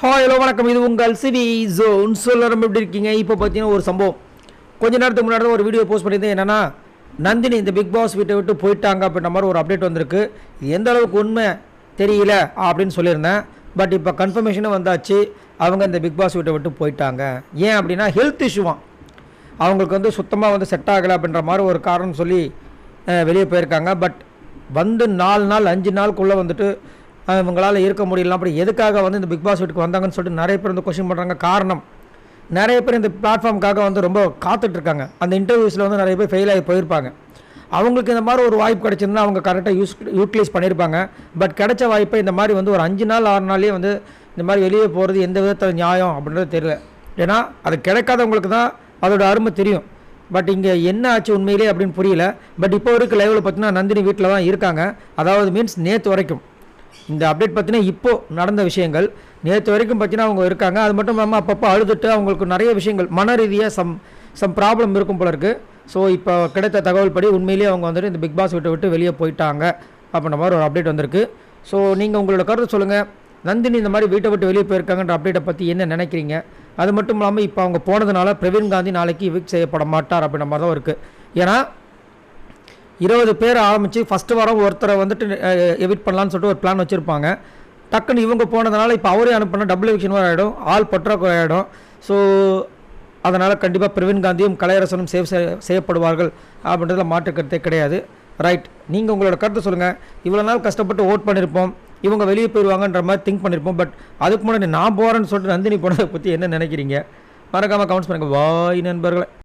Hello வணக்கம். இது உங்கள் சிவி ஜோன். எல்லாரும் எப்படி இருக்கீங்க? இப்போ பார்த்தீங்கன்னா ஒரு சம்பவம் கொஞ்ச நேரத்துக்கு முன்னாடி ஒரு வீடியோ போஸ்ட் பண்ணியிருந்தேன். என்னென்னா, நந்தினி இந்த பிக் பாஸ் வீட்டை விட்டு போயிட்டாங்க அப்படின்ற மாதிரி ஒரு அப்டேட் வந்திருக்கு. எந்த அளவுக்கு உண்மை தெரியல அப்படின்னு சொல்லியிருந்தேன். பட் இப்போ கன்ஃபர்மேஷனும் வந்தாச்சு, அவங்க இந்த பிக் பாஸ் வீட்டை விட்டு போயிட்டாங்க. ஏன் அப்படின்னா ஹெல்த் இஷ்யூவான், அவங்களுக்கு சுத்தமாக செட் ஆகலை அப்படின்ற மாதிரி ஒரு காரணம் சொல்லி வெளியே போயிருக்காங்க. பட் 4 நாள் 5 நாளுக்குள்ளே இவங்களால் இருக்க முடியலாம். அப்படி எதுக்காக இந்த பிக் பாஸ் வீட்டுக்கு வந்தாங்கன்னு சொல்லிட்டு நிறைய பேர் கொஸ்டின் பண்ணுறாங்க. காரணம், நிறைய பேர் இந்த பிளாட்ஃபார்முக்காக ரொம்ப காத்துட்ருக்காங்க. அந்த இன்டர்வியூஸில் நிறைய பேர் ஃபெயில் ஆகி போயிருப்பாங்க. அவங்களுக்கு இந்த மாதிரி ஒரு வாய்ப்பு கிடச்சிருந்தா அவங்க கரெக்டாக யூட்டிலைஸ் பண்ணியிருப்பாங்க. பட் கிடைச்ச வாய்ப்பை இந்த மாதிரி ஒரு 5 நாள் 6 நாள்லேயே இந்த மாதிரி வெளியே போகிறது எந்த விதத்தில் நியாயம் அப்படின்றது தெரியல. ஏன்னா அது கிடைக்காதவங்களுக்கு தான் அதோட அருமை தெரியும். பட் இங்கே என்ன ஆச்சு உண்மையிலே அப்படின்னு புரியல. பட் இப்போ இருக்க லைவில் பார்த்தீங்கன்னா நந்தினி வீட்டில் தான் இருக்காங்க. அதாவது மீன்ஸ் நேற்று வரைக்கும் இந்த அப்டேட் பார்த்தீங்கன்னா இப்போது நடந்த விஷயங்கள். நேற்று வரைக்கும் பார்த்தீங்கன்னா அவங்க இருக்காங்க. அது மட்டும் இல்லாமல் அப்பப்போ அழுதுட்டு அவங்களுக்கு நிறைய விஷயங்கள் மன ரீதியாக சம் ப்ராப்ளம் இருக்கும் போல இருக்குது. ஸோ இப்போ கிடைத்த தகவல் படி உண்மையிலேயே அவங்க இந்த பிக் பாஸ் விட்டு வெளியே போயிட்டாங்க அப்படின்ற மாதிரி ஒரு அப்டேட் வந்திருக்கு. ஸோ நீங்கள் உங்களோட கருத்து சொல்லுங்கள். நந்தினி இந்த மாதிரி வீட்டை விட்டு வெளியே போயிருக்காங்கன்ற அப்டேட்டை பற்றி என்ன நினைக்கிறீங்க? அது மட்டும் இல்லாமல் இப்போ அவங்க போனதுனால பிரவீன் காந்தி நாளைக்கு எவிக்ட் செய்யப்பட மாட்டார் அப்படின்ற மாதிரி தான் இருக்குது. ஏன்னா 20 பேர் ஆரம்பித்து ஃபஸ்ட்டு வாரம் ஒருத்தரை எவிட் பண்ணலான்னு சொல்லிட்டு ஒரு பிளான் வச்சுருப்பாங்க. டக்குன்னு இவங்க போனதுனால இப்போ அவரே அனுப்பினா டபுள் எவிக்ஷன் ஆகிடும், ஆள் பற்றாக்குறை ஆகிடும். ஸோ அதனால் கண்டிப்பாக பிரவீன் காந்தியும் கலையரசனும் செய்யப்படுவார்கள் அப்படின்றதுல மாற்றுக்கருத்தே கிடையாது. ரைட், நீங்கள் உங்களோட கருத்து சொல்லுங்கள். இவ்வளோ நாள் கஷ்டப்பட்டு ஓட் பண்ணியிருப்போம், இவங்க வெளியே போயிடுவாங்கன்ற மாதிரி திங்க் பண்ணியிருப்போம். பட் அதுக்கு முன்னாடி நான் போகிறேன்னு சொல்லிட்டு நந்தினி போனதை பற்றி என்ன நினைக்கிறீங்க? மறக்காமல் கமெண்ட்ஸ் பண்ணுங்கள். வாய் நண்பர்களை.